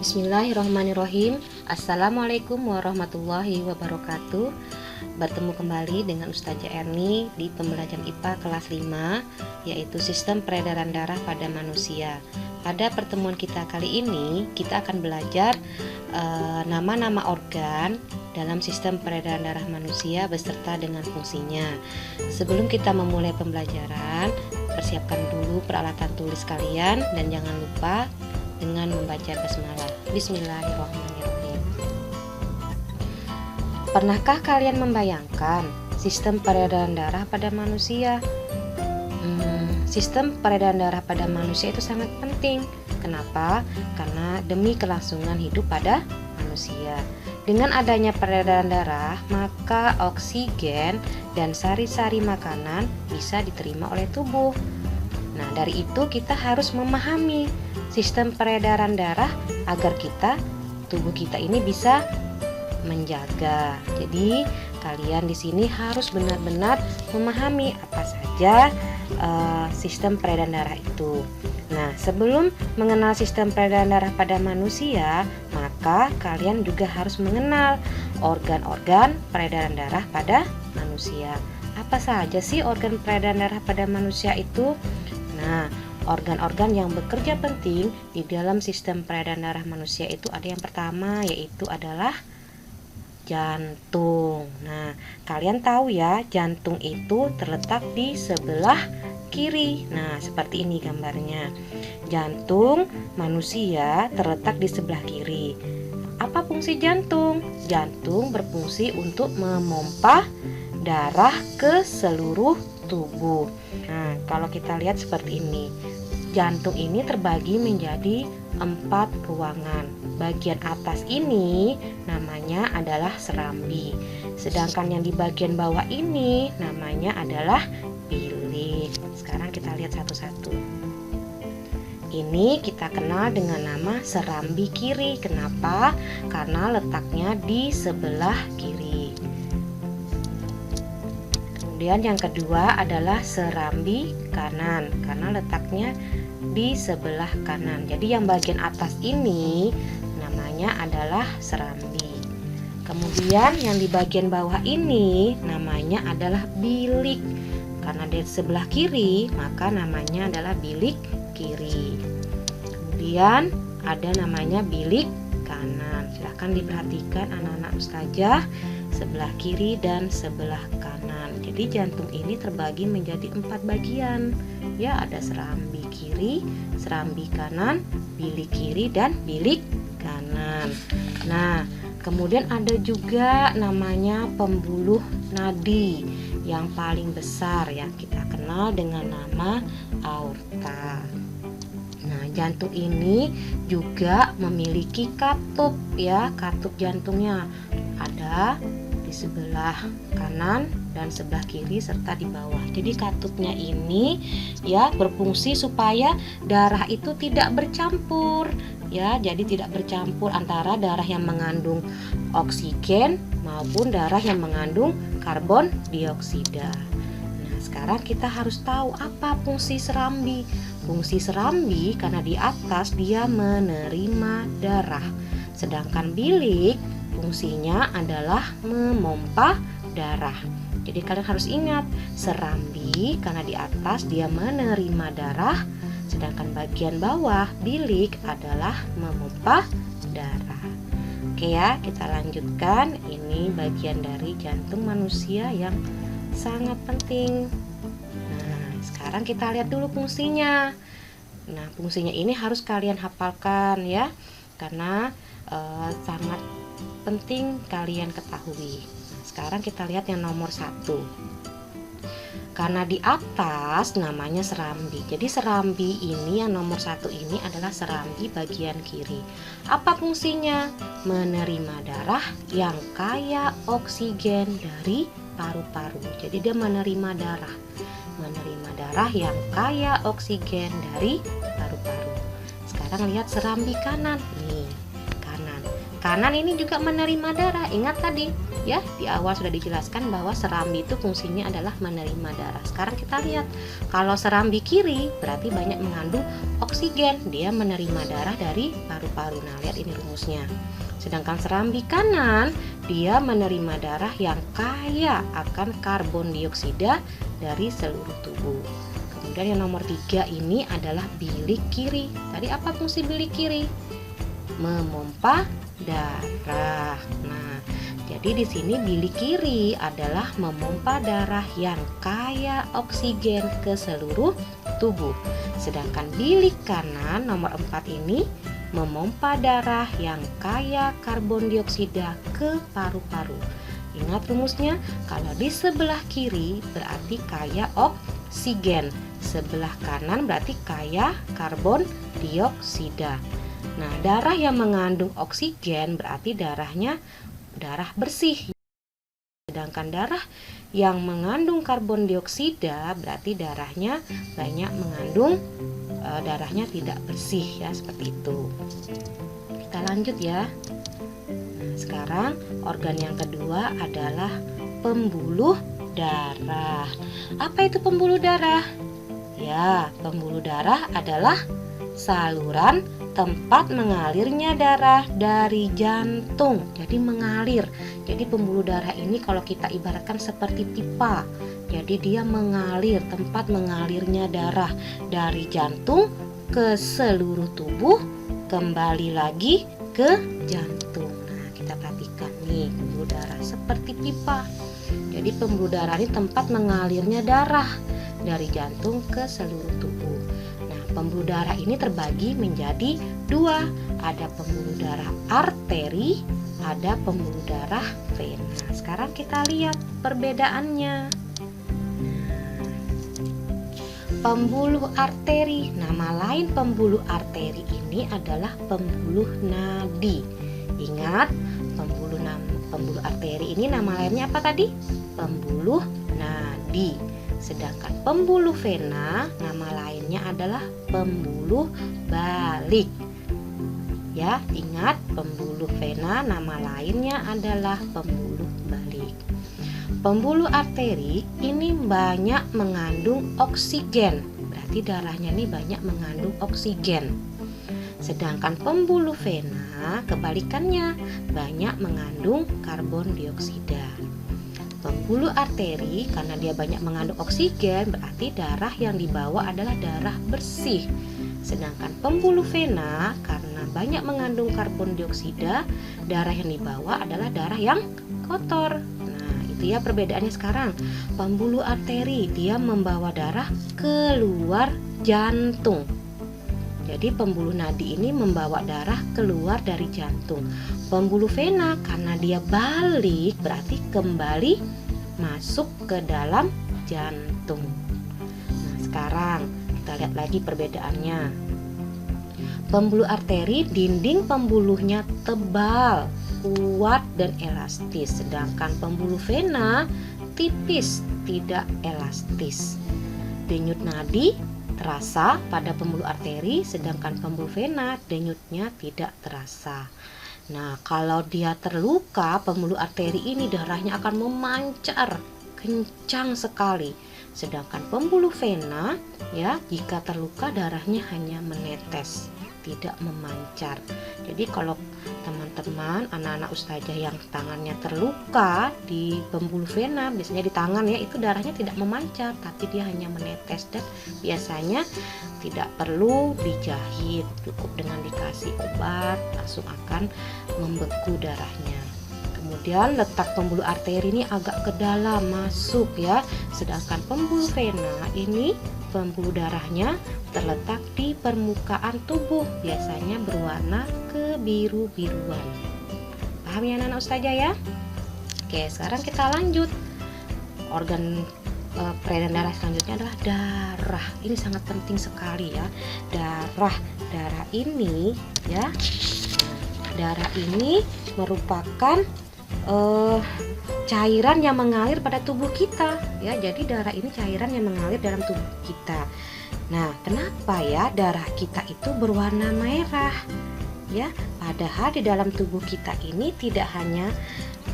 Bismillahirrahmanirrahim. Assalamualaikum warahmatullahi wabarakatuh. Bertemu kembali dengan Ustazah Erni di pembelajaran IPA kelas 5, yaitu sistem peredaran darah pada manusia. Pada pertemuan kita kali ini, kita akan belajar nama-nama organ dalam sistem peredaran darah manusia beserta dengan fungsinya. Sebelum kita memulai pembelajaran, persiapkan dulu peralatan tulis kalian dan jangan lupa dengan membaca basmalah. Bismillahirrahmanirrahim. Pernahkah kalian membayangkan sistem peredaran darah pada manusia? Sistem peredaran darah pada manusia itu sangat penting. Kenapa? Karena demi kelangsungan hidup pada manusia. Dengan adanya peredaran darah, maka oksigen dan sari-sari makanan bisa diterima oleh tubuh. Nah, dari itu kita harus memahami sistem peredaran darah agar tubuh kita ini bisa menjaga. Jadi kalian di sini harus benar-benar memahami apa saja sistem peredaran darah itu. Nah, sebelum mengenal sistem peredaran darah pada manusia, maka kalian juga harus mengenal organ-organ peredaran darah pada manusia. Apa saja sih organ peredaran darah pada manusia itu? Nah, organ-organ yang bekerja penting di dalam sistem peredaran darah manusia itu ada yang pertama, yaitu adalah jantung. Nah, kalian tahu ya, jantung itu terletak di sebelah kiri. Nah, seperti ini gambarnya. Jantung manusia terletak di sebelah kiri. Apa fungsi jantung? Jantung berfungsi untuk memompa darah ke seluruh tubuh. Nah, kalau kita lihat seperti ini, jantung ini terbagi menjadi 4 ruangan. Bagian atas ini namanya adalah serambi, sedangkan yang di bagian bawah ini namanya adalah bilik. Sekarang kita lihat satu-satu. Ini kita kenal dengan nama serambi kiri. Kenapa? Karena letaknya di sebelah kiri. Kemudian yang kedua adalah serambi kanan, karena letaknya di sebelah kanan. Jadi yang bagian atas ini namanya adalah serambi. Kemudian yang di bagian bawah ini namanya adalah bilik. Karena di sebelah kiri, maka namanya adalah bilik kiri. Kemudian ada namanya bilik kanan. Silahkan diperhatikan anak-anak ustazah, sebelah kiri dan sebelah kanan. Jadi jantung ini terbagi menjadi 4 bagian. Ya, ada serambi kiri, serambi kanan, bilik kiri dan bilik kanan. Nah, kemudian ada juga namanya pembuluh nadi yang paling besar, ya kita kenal dengan nama aorta. Nah, jantung ini juga memiliki katup, ya. Katup jantungnya ada di sebelah kanan dan sebelah kiri serta di bawah. Jadi katupnya ini ya berfungsi supaya darah itu tidak bercampur, ya. Jadi tidak bercampur antara darah yang mengandung oksigen maupun darah yang mengandung karbon dioksida. Nah, sekarang kita harus tahu apa fungsi serambi. Fungsi serambi karena di atas dia menerima darah, sedangkan bilik fungsinya adalah memompa darah. Jadi kalian harus ingat, serambi karena di atas dia menerima darah, sedangkan bagian bawah bilik adalah memompa darah. Oke ya, kita lanjutkan. Ini bagian dari jantung manusia yang sangat penting. Nah, sekarang kita lihat dulu fungsinya. Nah, fungsinya ini harus kalian hafalkan ya, karena sangat penting kalian ketahui. Sekarang kita lihat yang nomor 1. Karena di atas namanya serambi, jadi serambi ini yang nomor 1 ini adalah serambi bagian kiri. Apa fungsinya? Menerima darah yang kaya oksigen dari paru-paru. Jadi dia menerima darah yang kaya oksigen dari paru-paru. Sekarang lihat serambi kanan nih. kanan ini juga menerima darah. Ingat tadi ya, di awal sudah dijelaskan bahwa serambi itu fungsinya adalah menerima darah. Sekarang kita lihat, kalau serambi kiri berarti banyak mengandung oksigen, dia menerima darah dari paru-paru. Nah, lihat ini rumusnya. Sedangkan serambi kanan, dia menerima darah yang kaya akan karbon dioksida dari seluruh tubuh. Kemudian yang nomor 3 ini adalah bilik kiri. Tadi apa fungsi bilik kiri? Memompa darah. Nah, jadi di sini bilik kiri adalah memompa darah yang kaya oksigen ke seluruh tubuh. Sedangkan bilik kanan nomor 4 ini memompa darah yang kaya karbon dioksida ke paru-paru. Ingat rumusnya, kalau di sebelah kiri berarti kaya oksigen, sebelah kanan berarti kaya karbon dioksida. Nah, darah yang mengandung oksigen berarti darahnya darah bersih. Sedangkan darah yang mengandung karbon dioksida berarti darahnya banyak mengandung darahnya tidak bersih ya, seperti itu. Kita lanjut ya. Nah, sekarang organ yang kedua adalah pembuluh darah. Apa itu pembuluh darah? Ya, pembuluh darah adalah saluran tempat mengalirnya darah dari jantung. Jadi mengalir. Jadi pembuluh darah ini kalau kita ibaratkan seperti pipa. Jadi dia mengalir, tempat mengalirnya darah dari jantung ke seluruh tubuh, kembali lagi ke jantung. Nah, kita perhatikan nih, pembuluh darah seperti pipa. Jadi pembuluh darah ini tempat mengalirnya darah dari jantung ke seluruh tubuh. Pembuluh darah ini terbagi menjadi 2. Ada pembuluh darah arteri, ada pembuluh darah vena. Sekarang kita lihat perbedaannya. Pembuluh arteri, nama lain pembuluh arteri ini adalah pembuluh nadi. Ingat, pembuluh arteri ini nama lainnya apa tadi? Pembuluh nadi. Sedangkan pembuluh vena nama lainnya adalah pembuluh balik. Ya, ingat, pembuluh vena nama lainnya adalah pembuluh balik. Pembuluh arteri ini banyak mengandung oksigen. Berarti darahnya ini banyak mengandung oksigen. Sedangkan pembuluh vena kebalikannya, banyak mengandung karbon dioksida. Pembuluh arteri karena dia banyak mengandung oksigen berarti darah yang dibawa adalah darah bersih. Sedangkan pembuluh vena karena banyak mengandung karbon dioksida, darah yang dibawa adalah darah yang kotor. Nah, itu ya perbedaannya sekarang. Pembuluh arteri dia membawa darah keluar jantung. Jadi pembuluh nadi ini membawa darah keluar dari jantung. Pembuluh vena karena dia balik berarti kembali masuk ke dalam jantung. Nah, sekarang kita lihat lagi perbedaannya. Pembuluh arteri dinding pembuluhnya tebal, kuat dan elastis. Sedangkan pembuluh vena tipis, tidak elastis. Denyut nadi terasa pada pembuluh arteri, sedangkan pembuluh vena denyutnya tidak terasa. Nah, kalau dia terluka, pembuluh arteri ini darahnya akan memancar kencang sekali. Sedangkan pembuluh vena ya, jika terluka darahnya hanya menetes, tidak memancar. Jadi kalau teman-teman anak-anak ustazah yang tangannya terluka di pembuluh vena, biasanya di tangan ya, itu darahnya tidak memancar tapi dia hanya menetes dan biasanya tidak perlu dijahit, cukup dengan dikasih obat langsung akan membeku darahnya. Kemudian letak pembuluh arteri ini agak ke dalam masuk ya, sedangkan pembuluh vena ini pembuluh darahnya terletak di permukaan tubuh, biasanya berwarna kebiru-biruan. Paham ya anak-anak ustazah ya? Oke, sekarang kita lanjut. Organ peredaran darah selanjutnya adalah darah. Ini sangat penting sekali ya. Darah ini ya. Darah ini merupakan cairan yang mengalir pada tubuh kita ya. Jadi darah ini cairan yang mengalir dalam tubuh kita. Nah, kenapa ya darah kita itu berwarna merah? ya. Padahal di dalam tubuh kita ini tidak hanya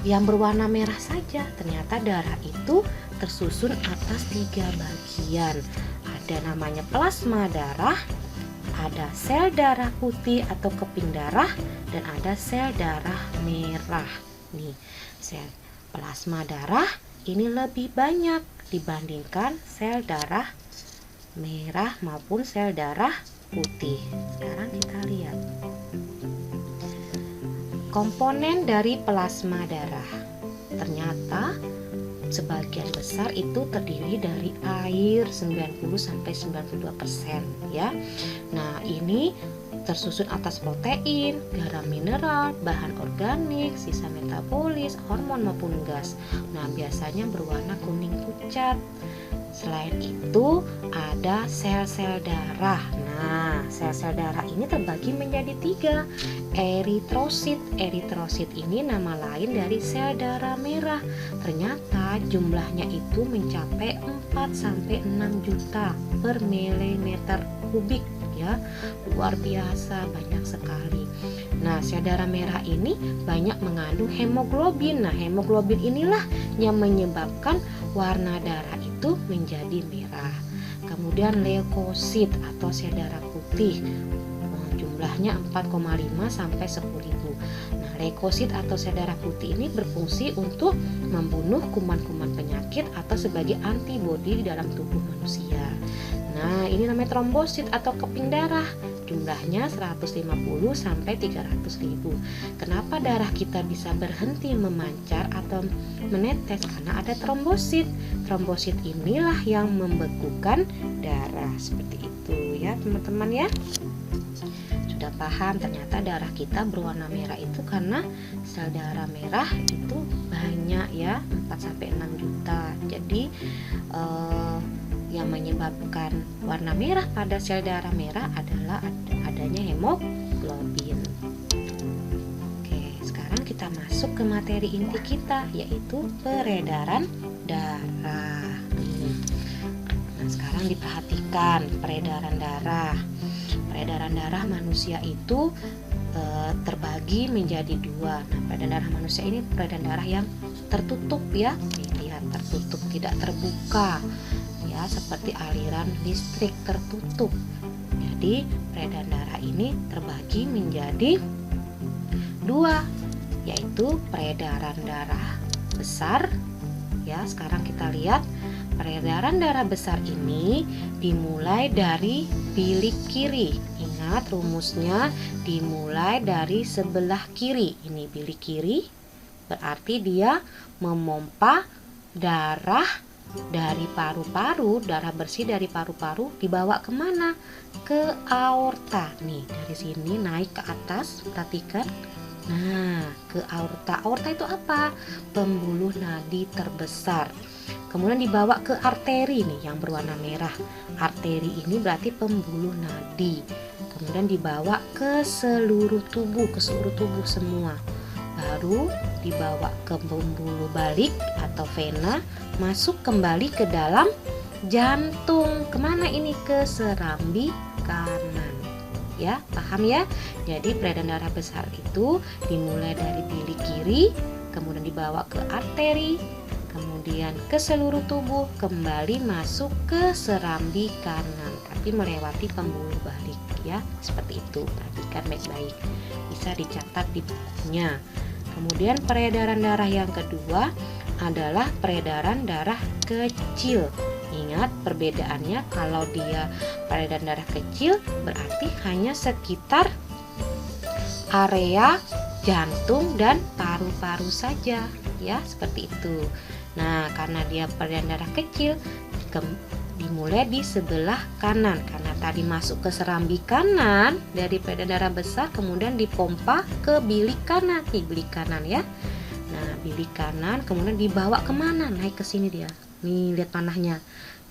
yang berwarna merah saja, ternyata darah itu tersusun atas 3 bagian. Ada namanya plasma darah, ada sel darah putih atau keping darah, dan ada sel darah merah. Nih, sel plasma darah ini lebih banyak dibandingkan sel darah merah maupun sel darah putih. Sekarang kita lihat komponen dari plasma darah. Ternyata sebagian besar itu terdiri dari air 90-92% ya. Nah, ini tersusun atas protein, garam mineral, bahan organik, sisa metabolis, hormon maupun gas. Nah, biasanya berwarna kuning pucat. Selain itu ada sel-sel darah. Nah, sel-sel darah ini terbagi menjadi 3. Eritrosit. Eritrosit ini nama lain dari sel darah merah. Ternyata jumlahnya itu mencapai 4-6 juta per milimeter kubik ya. Luar biasa, banyak sekali. Nah, sel darah merah ini banyak mengandung hemoglobin. Nah, hemoglobin inilah yang menyebabkan warna darah itu menjadi merah. Kemudian leukosit atau sel darah putih, jumlahnya 4,5 sampai 10.000. Nah, leukosit atau sel darah putih ini berfungsi untuk membunuh kuman-kuman penyakit atau sebagai antibodi di dalam tubuh manusia. Nah, ini namanya trombosit atau keping darah. Jumlahnya 150 sampai 300.000. Kenapa darah kita bisa berhenti memancar atau menetes? Karena ada trombosit. Trombosit inilah yang membekukan darah. Seperti itu ya, teman-teman ya. Sudah paham ternyata darah kita berwarna merah itu karena sel darah merah itu banyak ya, 4-6 juta. Jadi yang menyebabkan warna merah pada sel darah merah adalah adanya hemoglobin. Oke, sekarang kita masuk ke materi inti kita, yaitu peredaran darah. Nah, sekarang diperhatikan peredaran darah. Peredaran darah manusia itu terbagi menjadi 2. Nah, peredaran darah manusia ini peredaran darah yang tertutup ya. Lihat, tertutup, tidak terbuka. Ya, seperti aliran listrik tertutup. Jadi peredaran darah ini terbagi menjadi 2, yaitu peredaran darah besar. Ya, sekarang kita lihat peredaran darah besar ini dimulai dari bilik kiri. Ingat rumusnya, dimulai dari sebelah kiri. Ini bilik kiri, berarti dia memompa darah dari paru-paru, darah bersih dari paru-paru dibawa kemana? Ke aorta. Nih, dari sini naik ke atas, perhatikan. Nah, ke aorta. Aorta itu apa? Pembuluh nadi terbesar. Kemudian dibawa ke arteri nih yang berwarna merah. Arteri ini berarti pembuluh nadi. Kemudian dibawa ke seluruh tubuh semua. Baru dibawa ke pembuluh balik atau vena, masuk kembali ke dalam jantung. Kemana ini? Ke serambi kanan. Ya, paham ya? Jadi peredaran darah besar itu dimulai dari bilik kiri, kemudian dibawa ke arteri, kemudian ke seluruh tubuh, kembali masuk ke serambi kanan, tapi melewati pembuluh balik ya. Seperti itu, perhatikan baik-baik. Bisa dicatat di bukunya. Kemudian peredaran darah yang kedua adalah peredaran darah kecil. Ingat perbedaannya, kalau dia peredaran darah kecil berarti hanya sekitar area jantung dan paru-paru saja ya, seperti itu. Nah, karena dia peredaran darah kecil dimulai di sebelah kanan, karena tadi masuk ke serambi kanan dari peredaran darah besar, kemudian dipompa ke bilik kanan, nih bilik kanan ya. Nah, bilik kanan kemudian dibawa kemana? Naik ke sini dia. Nih, lihat panahnya,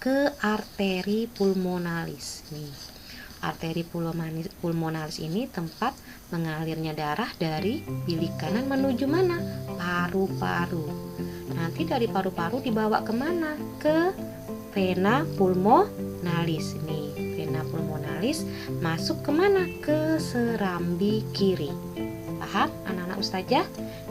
ke arteri pulmonalis. Nih, arteri pulmonalis ini tempat mengalirnya darah dari bilik kanan menuju mana? Paru-paru. Nanti dari paru-paru dibawa kemana? Ke vena pulmonalis. Nih, vena pulmonalis alis masuk kemana? Ke serambi kiri. Paham anak-anak ustazah?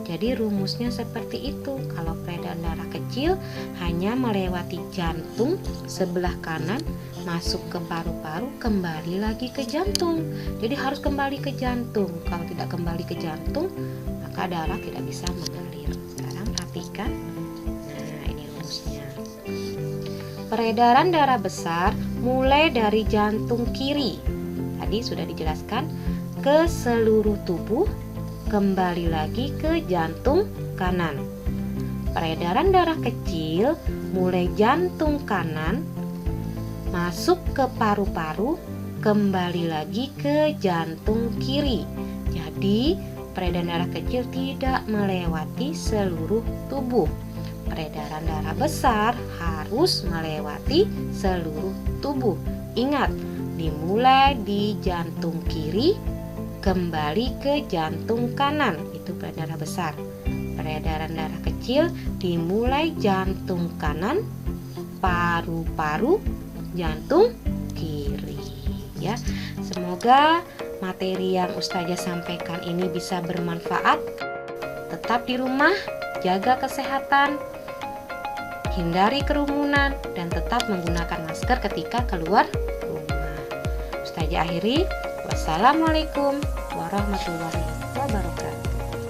Jadi rumusnya seperti itu. Kalau peredaran darah kecil hanya melewati jantung sebelah kanan, masuk ke paru-paru, kembali lagi ke jantung. Jadi harus kembali ke jantung. Kalau tidak kembali ke jantung, maka darah tidak bisa mengalir. Sekarang perhatikan. Nah, ini rumusnya. Peredaran darah besar mulai dari jantung kiri. Tadi sudah dijelaskan, ke seluruh tubuh, kembali lagi ke jantung kanan. Peredaran darah kecil mulai jantung kanan, masuk ke paru-paru, kembali lagi ke jantung kiri. Jadi peredaran darah kecil tidak melewati seluruh tubuh. Peredaran darah besar harus melewati seluruh tubuh. Ingat, dimulai di jantung kiri, kembali ke jantung kanan. Itu peredaran darah besar. Peredaran darah kecil dimulai jantung kanan, paru-paru, jantung kiri. Ya, semoga materi yang ustazah sampaikan ini bisa bermanfaat. Tetap di rumah, jaga kesehatan, hindari kerumunan, dan tetap menggunakan masker ketika keluar rumah. Ustazah akhiri, wassalamualaikum warahmatullahi wabarakatuh.